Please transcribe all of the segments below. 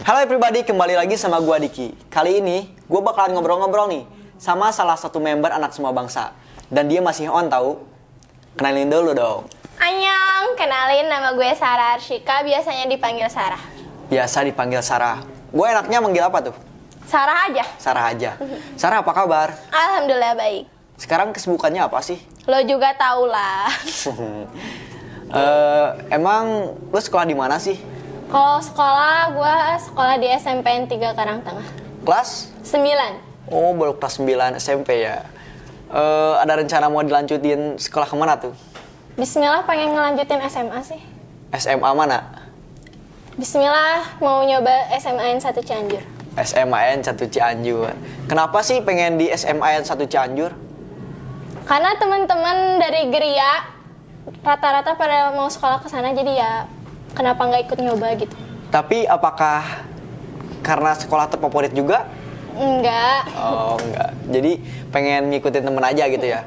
Halo everybody, kembali lagi sama gua Diki. Kali ini gua bakalan ngobrol-ngobrol nih sama salah satu member Anak Semua Bangsa. Dan dia masih on tahu. Kenalin dulu dong. Annyeong, kenalin nama gue Sarah Arshika, biasanya dipanggil Sarah. Biasa dipanggil Sarah. Gue enaknya manggil apa tuh? Sarah aja. Sarah aja. Sarah, apa kabar? Alhamdulillah baik. Sekarang kesibukannya apa sih? Lo juga tau lah. Emang lu sekolah di mana sih? Kalau sekolah, gue sekolah di SMPN 3 Karangtengah. Kelas? 9. Oh, baru kelas 9 SMP ya. Ada rencana mau dilanjutin sekolah kemana tuh? Bismillah pengen ngelanjutin SMA sih. SMA mana? Bismillah mau nyoba SMAN 1 Cianjur. SMAN 1 Cianjur. Kenapa sih pengen di SMAN 1 Cianjur? Karena teman-teman dari Geria rata-rata pada mau sekolah ke sana, jadi ya kenapa nggak ikut nyoba gitu. Tapi apakah karena sekolah terfavorit juga? Enggak. Oh, enggak. Jadi pengen ngikutin temen aja gitu ya.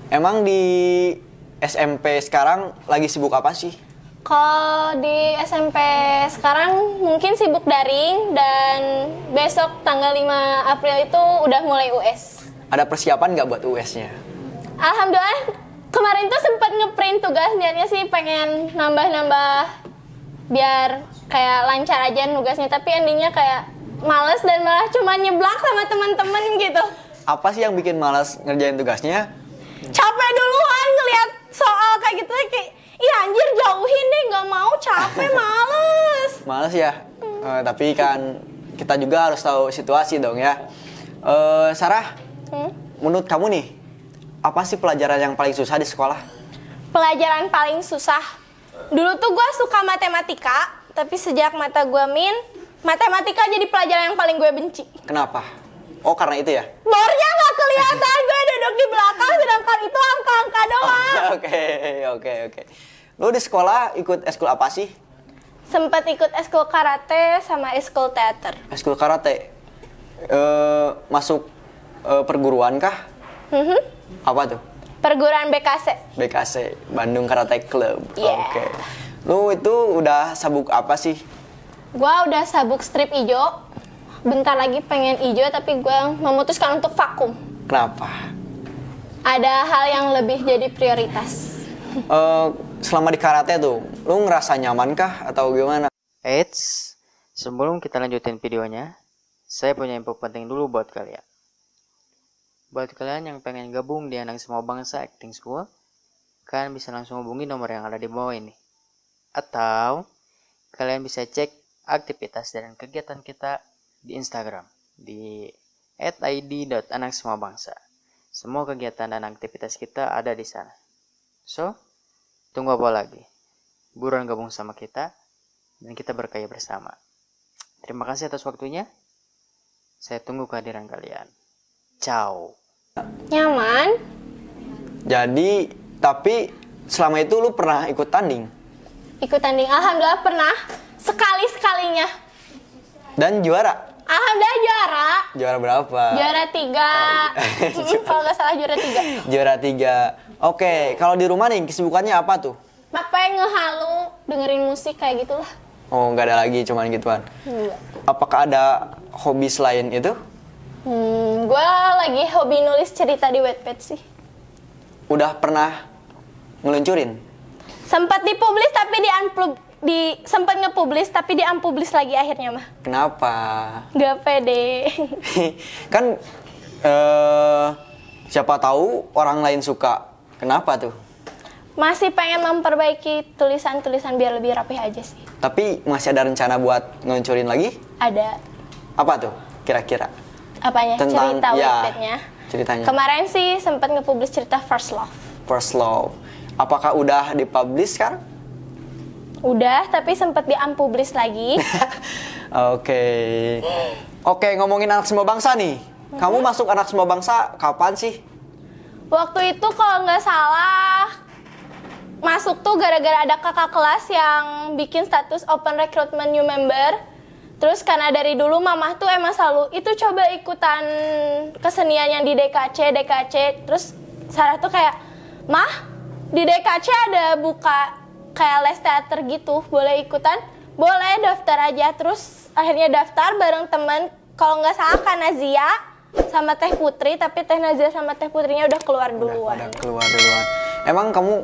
Emang di SMP sekarang lagi sibuk apa sih? Kalau di SMP sekarang mungkin sibuk daring, dan besok tanggal 5 April itu udah mulai US. Ada persiapan nggak buat US-nya? Alhamdulillah kemarin tuh sempat ngeprint tugas, niatnya sih pengen nambah-nambah biar kayak lancar aja nugasnya, tapi endingnya kayak males dan malah cuma nyeblak sama teman-teman gitu. Apa sih yang bikin malas ngerjain tugasnya? Capek duluan ngeliat soal kayak gitu, kayak ih anjir jauhin deh, nggak mau, capek, males. Males ya? Tapi kan kita juga harus tahu situasi dong ya. Sarah, menurut kamu nih, apa sih pelajaran yang paling susah di sekolah? Pelajaran paling susah? Dulu tuh gue suka matematika, tapi sejak mata gue matematika jadi pelajaran yang paling gue benci. Kenapa? Oh, karena itu ya? Bornya nggak kelihatan, gue duduk di belakang, sedangkan itu angka-angka doang. Oke. Lu di sekolah ikut eskul apa sih? Sempet ikut eskul karate sama eskul teater. Eskul karate? Masuk perguruan kah? Apa tuh? Perguruan BKC. BKC, Bandung Karate Club. Yeah. Oke. Lu itu udah sabuk apa sih? Gua udah sabuk strip ijo. Bentar lagi pengen ijo, tapi gua memutuskan untuk vakum. Kenapa? Ada hal yang lebih jadi prioritas. Selama di karate tuh, lu ngerasa nyaman kah atau gimana? Eits, sebelum kita lanjutin videonya, saya punya info penting dulu buat kalian. Buat kalian yang pengen gabung di Anak Semua Bangsa Acting School, kalian bisa langsung hubungi nomor yang ada di bawah ini. Atau kalian bisa cek aktivitas dan kegiatan kita di Instagram di @id.anaksemuabangsa. Semua kegiatan dan aktivitas kita ada di sana. So, tunggu apa lagi? Buruan gabung sama kita dan kita berkarya bersama. Terima kasih atas waktunya. Saya tunggu kehadiran kalian. Ciao. Nyaman? Jadi, tapi selama itu lu pernah ikut tanding? Ikut tanding, alhamdulillah pernah. Sekali-sekalinya. Dan juara? Alhamdulillah juara. Juara berapa? Juara 3. Kalau nggak salah juara 3. Juara 3. Oke, kalau di rumah nih kesibukannya apa tuh? Apa yang ngehalu, dengerin musik kayak gitulah. Oh, nggak ada lagi, cuman gituan. Enggak. Apakah ada hobi selain itu? Gue lagi hobi nulis cerita di Wattpad sih. Udah pernah ngeluncurin? Sempat dipublish tapi sempat ngepublish tapi di-unpublish lagi akhirnya mah. Kenapa? Gak pede. Kan siapa tahu orang lain suka. Kenapa tuh? Masih pengen memperbaiki tulisan-tulisan biar lebih rapih aja sih. Tapi masih ada rencana buat ngeluncurin lagi? Ada. Apa tuh kira-kira? Apanya? Tentang, cerita ya, Wattpadnya. ceritanya. Kemarin sih sempat ngepublish cerita First Love. First Love. Apakah udah dipublish sekarang? Udah, tapi sempat di-unpublish lagi. Oke, ngomongin Anak Semua Bangsa nih. Kamu masuk Anak Semua Bangsa kapan sih? Waktu itu kalau nggak salah masuk tuh gara-gara ada kakak kelas yang bikin status open recruitment new member. Terus karena dari dulu mamah tuh emang selalu itu coba ikutan kesenian yang di DKC. Terus Sarah tuh kayak, "Mah, di DKC ada buka kayak les teater gitu, boleh ikutan?" boleh daftar aja. Terus akhirnya daftar bareng temen, kalau nggak salah Kak Nazia sama Teh Putri, tapi Teh Nazia sama Teh Putrinya udah keluar duluan. Udah keluar duluan. Emang kamu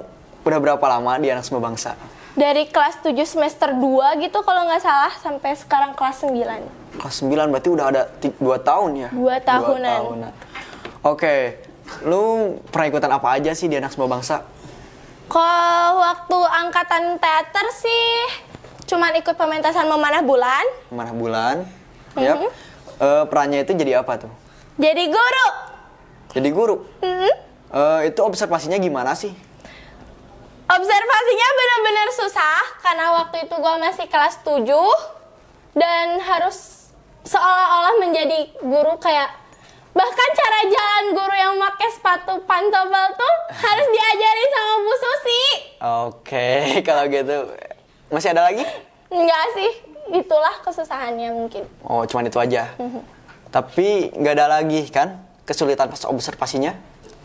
udah berapa lama di Anak Semua Bangsa? Dari kelas 7 semester 2 gitu kalau nggak salah, sampai sekarang kelas 9. Kelas 9 berarti udah ada 2 tahun ya? 2 tahunan. Oke, lu pernah ikutan apa aja sih di Anak Semua Bangsa? Kalau waktu angkatan teater sih cuman ikut pementasan Memanah Bulan. Mana bulan? Yap. Perannya itu jadi apa tuh? Jadi guru. Jadi guru? Itu observasinya gimana sih? Observasinya benar-benar susah karena waktu itu gua masih kelas 7 dan harus seolah-olah menjadi guru, kayak bahkan cara jalan guru yang pakai sepatu pantofel tuh harus diajarin sama Bu Susi. Oke, kalau gitu masih ada lagi? Enggak sih, itulah kesusahannya mungkin. Oh, cuman itu aja. Tapi nggak ada lagi kan kesulitan pas observasinya?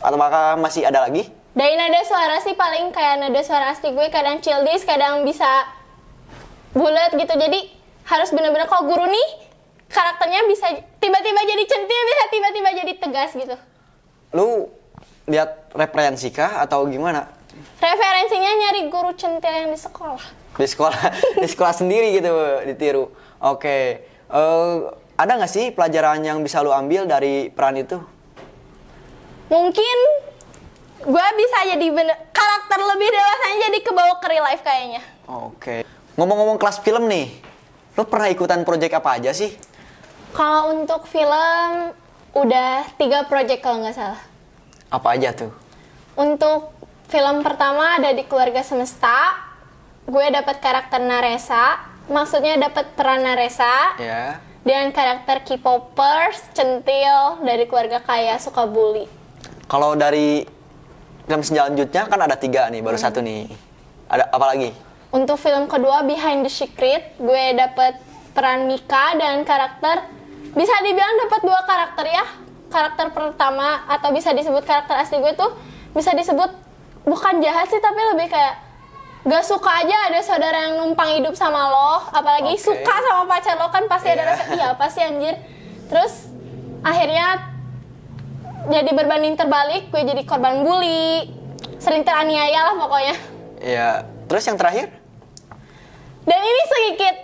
Apakah masih ada lagi? Dari nada suara sih paling kayak nada suara asli gue kadang childish, kadang bisa bulat gitu. Jadi harus bener-bener kalau guru nih karakternya bisa tiba-tiba jadi centil, bisa tiba-tiba jadi tegas gitu. Lu lihat referensi kah atau gimana? Referensinya nyari guru centil yang di sekolah. Di sekolah sendiri gitu ditiru. Oke. Ada nggak sih pelajaran yang bisa lu ambil dari peran itu? Mungkin gue bisa jadi karakter lebih dewasanya, jadi kebawa ke real life kayaknya. Oke. Ngomong-ngomong kelas film nih, lu pernah ikutan project apa aja sih? Kalau untuk film udah 3 project kalau nggak salah. Apa aja tuh? Untuk film pertama ada di Keluarga Semesta, gue dapat karakter Naresa, maksudnya dapat peran Naresa. Ya. Dan karakter K-popers, centil dari keluarga kaya, suka bully. Kalau dari film selanjutnya kan ada 3 nih, baru 1 nih. Ada apa lagi? Untuk film kedua Behind the Secret, gue dapat peran Mika dan karakter, bisa dibilang dapat 2 karakter ya. Karakter pertama atau bisa disebut karakter asli gue tuh bisa disebut bukan jahat sih, tapi lebih kayak gak suka aja ada saudara yang numpang hidup sama lo, apalagi suka sama pacar lo kan pasti ada rasa iya pasti anjir. Terus akhirnya jadi berbanding terbalik, gue jadi korban bully, sering teraniaya lah pokoknya. Iya. Terus yang terakhir? Dan ini sedikit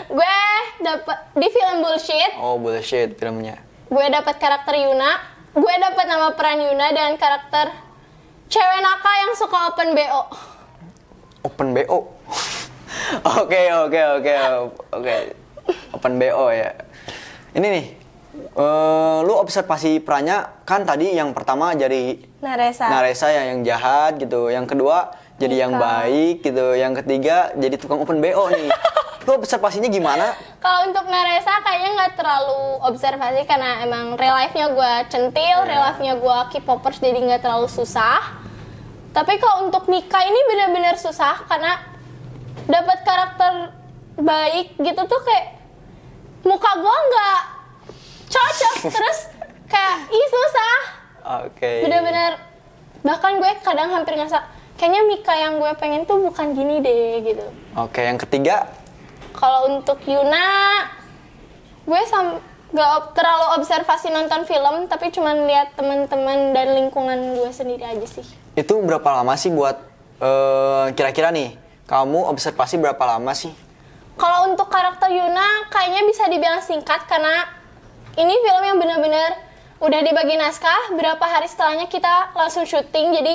gue dapet di film Bullshit. Oh, Bullshit filmnya. Gue dapat karakter Yuna, gue dapat nama peran Yuna dan karakter cewek nakal yang suka open BO. Open BO. Oke. Open BO ya. Ini nih. Lu observasi perannya kan tadi yang pertama jadi Naresa yang jahat gitu. Yang kedua jadi yang baik gitu. Yang ketiga jadi tukang open BO nih. Lu observasinya gimana? Kalau untuk Naresa kayaknya nggak terlalu observasi karena emang real life-nya gue centil, real life-nya gue K-popers, jadi nggak terlalu susah. Tapi kalau untuk Mika ini benar-benar susah karena dapat karakter baik gitu tuh kayak muka gue nggak cocok, terus kayak susah. Oke. Benar-benar bahkan gue kadang hampir ngerasa kayaknya Mika yang gue pengen tuh bukan gini deh gitu. Oke, yang ketiga? Kalau untuk Yuna, gue gak terlalu observasi nonton film, tapi cuma lihat teman-teman dan lingkungan gue sendiri aja sih. Itu berapa lama sih buat kira-kira nih? Kamu observasi berapa lama sih? Kalau untuk karakter Yuna, kayaknya bisa dibilang singkat karena ini film yang benar-benar udah dibagi naskah. Berapa hari setelahnya kita langsung syuting, jadi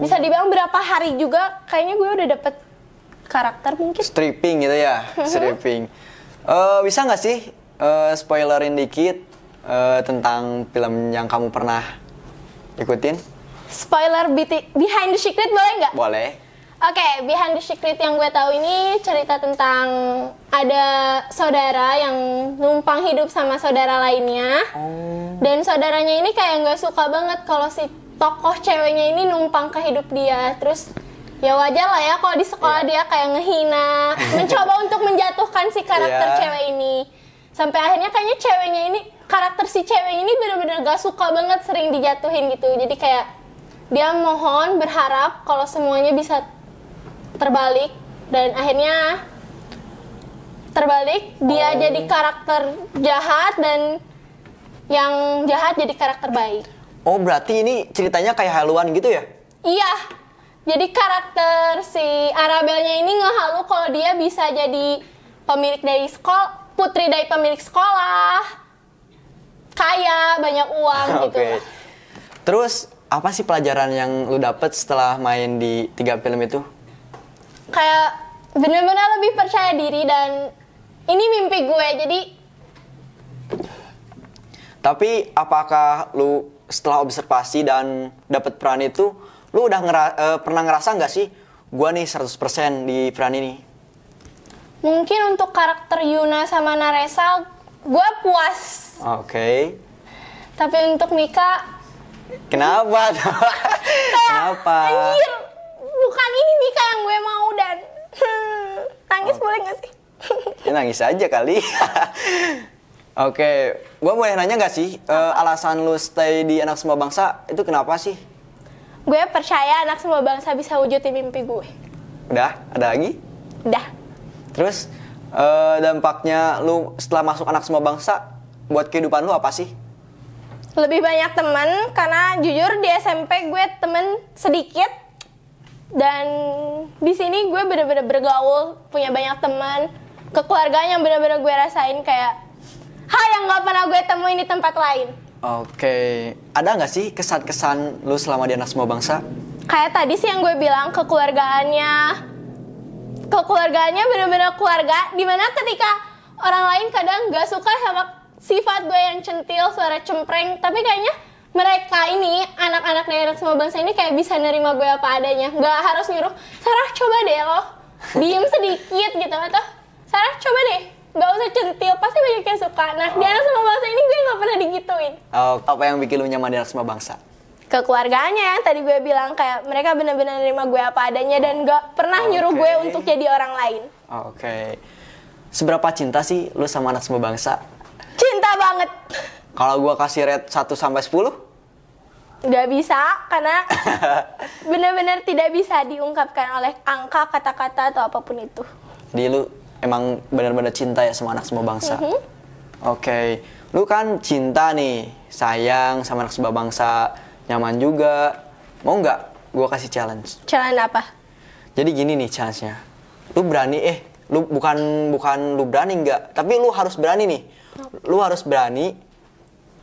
bisa dibilang berapa hari juga. Kayaknya gue udah dapet karakter mungkin. Stripping gitu ya, stripping. Bisa nggak sih spoilerin dikit tentang film yang kamu pernah ikutin? Spoiler Behind the Secret boleh nggak? Boleh. Oke, Behind the Secret yang gue tahu ini cerita tentang ada saudara yang numpang hidup sama saudara lainnya. Dan saudaranya ini kayak nggak suka banget kalau si tokoh ceweknya ini numpang ke hidup dia. Terus ya wajar lah ya kalau di sekolah dia kayak ngehina, mencoba untuk menjatuhkan si karakter cewek ini. Sampai akhirnya kayaknya ceweknya ini, karakter si cewek ini bener-bener gak suka banget sering dijatuhin gitu. Jadi kayak dia mohon, berharap kalau semuanya bisa terbalik. Dan akhirnya terbalik, dia jadi karakter jahat dan yang jahat jadi karakter baik. Oh, berarti ini ceritanya kayak haluan gitu ya? Iya. Jadi karakter si Arabelnya ini ngehalu kalau dia bisa jadi pemilik dari sekolah, putri dari pemilik sekolah, kaya, banyak uang gitu. Oke. Terus apa sih pelajaran yang lu dapet setelah main di 3 film itu? Kayak benar-benar lebih percaya diri dan ini mimpi gue, jadi. Tapi apakah lu setelah observasi dan dapet peran itu, lu udah pernah ngerasa nggak sih, gua nih 100% di peran ini? Mungkin untuk karakter Yuna sama Naresa, gue puas. Oke. Tapi untuk Mika, kenapa? Kenapa? anjir, bukan ini Mika yang gue mau dan nangis boleh nggak sih? Ya nangis aja kali. Oke, gua boleh nanya nggak sih, alasan lu stay di Anak Semua Bangsa itu kenapa sih? Gue percaya anak semua bangsa bisa wujudin mimpi gue. Udah, ada lagi? Udah. Terus dampaknya lu setelah masuk Anak Semua Bangsa buat kehidupan lu apa sih? Lebih banyak teman, karena jujur di SMP gue temen sedikit. Dan di sini gue bener-bener bergaul, punya banyak teman. Kekeluargaan yang bener-bener gue rasain kayak hal yang gak pernah gue temuin di tempat lain. Oke, ada nggak sih kesan-kesan lu selama di Anak Semua Bangsa? Kayak tadi sih yang gue bilang, kekeluargaannya bener-bener keluarga, dimana ketika orang lain kadang gak suka sama sifat gue yang centil, suara cempreng, tapi kayaknya mereka ini, anak-anak dari Anak Semua Bangsa ini kayak bisa nerima gue apa adanya, gak harus nyuruh, Sarah coba deh lo, diem sedikit gitu, atau Sarah coba deh, gak usah centil, pasti banyak yang suka. Nah, di Anak Semua Bangsa ini gue gak pernah digituin. Oh, apa yang bikin lu nyaman di Anak Semua Bangsa? Kekeluargaannya yang tadi gue bilang, kayak mereka benar-benar nerima gue apa adanya dan gak pernah nyuruh gue untuk jadi orang lain. Oke. Seberapa cinta sih lu sama Anak Semua Bangsa? Cinta banget. Kalau gue kasih rate 1 sampai 10? Gak bisa, karena benar-benar tidak bisa diungkapkan oleh angka, kata-kata, atau apapun itu. Jadi lu emang benar-benar cinta ya sama Anak Semua Bangsa? Oke. Lu kan cinta nih, sayang sama Anak Semua Bangsa, nyaman juga. Mau nggak gue kasih challenge? Challenge apa? Jadi gini nih challenge-nya. Lu berani, lu bukan lu berani nggak, tapi lu harus berani nih. Lu harus berani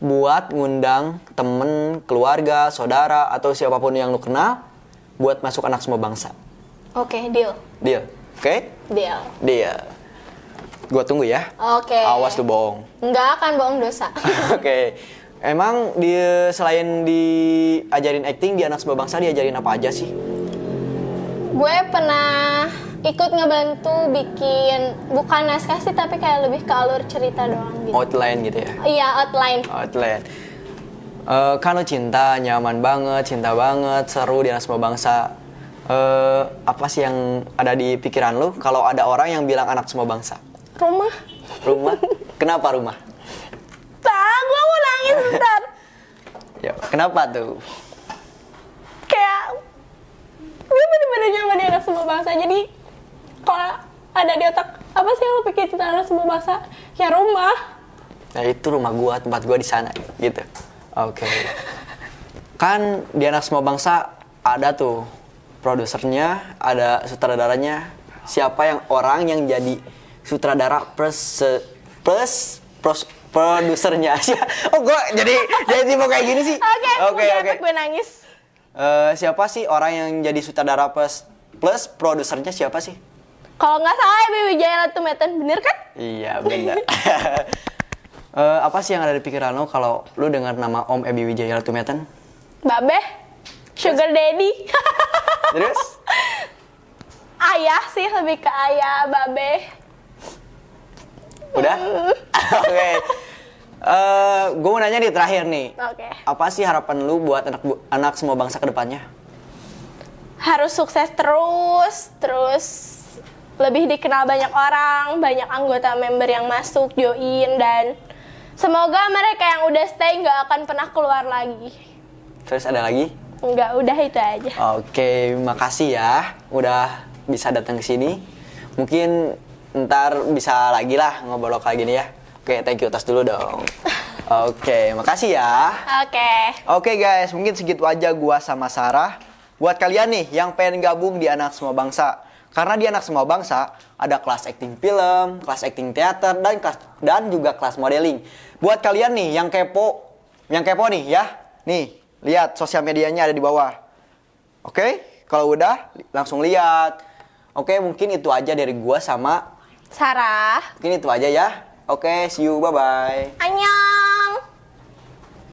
buat ngundang temen, keluarga, saudara, atau siapapun yang lu kenal buat masuk Anak Semua Bangsa. Oke, deal. Deal? Oke? Deal. Deal. Gua tunggu ya. Oke. Awas lu bohong. Nggak akan bohong dosa. Oke. Emang selain diajarin acting di Anak Semua Bangsa diajarin apa aja sih? Gue pernah ikut ngebantu bikin, bukan naskah sih, tapi kayak lebih ke alur cerita doang gitu. Outline gitu ya? Iya, outline. Outline. Kan lu cinta, nyaman banget, cinta banget, seru di Anak Semua Bangsa. Apa sih yang ada di pikiran lu kalau ada orang yang bilang Anak Semua Bangsa? Rumah. Rumah? Kenapa rumah? Gue mau nangis bentar. Ya, kenapa tuh? Kayak gue bener-bener nyaman di Anak Semua Bangsa. Jadi kalau ada di otak, apa sih yang lo pikir tentang Anak Semua Bangsa? Ya rumah. Nah itu rumah gua, tempat gua di sana gitu. Oke. Kan di Anak Semua Bangsa ada tuh produsernya, ada sutradaranya. Siapa yang orang yang jadi sutradara plus produsernya? Oh gue jadi mau kayak gini sih. Oke. Gue nangis. Siapa sih orang yang jadi sutradara plus produsernya siapa sih? Kalau nggak salah Ebi Wijaya Latumeten, bener kan? Iya bener. Apa sih yang ada di pikiran lo kalau lo dengar nama Om Ebi Wijaya Latumeten? Babe, Sugar Daddy. Terus? Ayah sih, lebih ke ayah, babe. Udah? Oke. Gue mau nanya di terakhir nih. Oke. Apa sih harapan lu buat anak semua bangsa ke depannya? Harus sukses terus lebih dikenal banyak orang, banyak anggota member yang masuk, join, dan semoga mereka yang udah stay nggak akan pernah keluar lagi. Terus ada lagi? Enggak, udah itu aja. Oke, makasih ya udah bisa datang ke sini. Mungkin ntar bisa lagi lah ngobrol kayak gini ya. Oke, thank you tos dulu dong. Oke, makasih ya. Oke guys, mungkin segitu aja gua sama Sarah. Buat kalian nih yang pengen gabung di Anak Semua Bangsa. Karena di Anak Semua Bangsa ada kelas acting film, kelas acting teater, dan juga kelas modeling. Buat kalian nih yang kepo nih ya. Nih, lihat sosial medianya ada di bawah. Oke, kalau udah langsung lihat. Oke, mungkin itu aja dari gua sama Sarah. Mungkin itu aja ya. Oke, see you, bye-bye. Annyeong.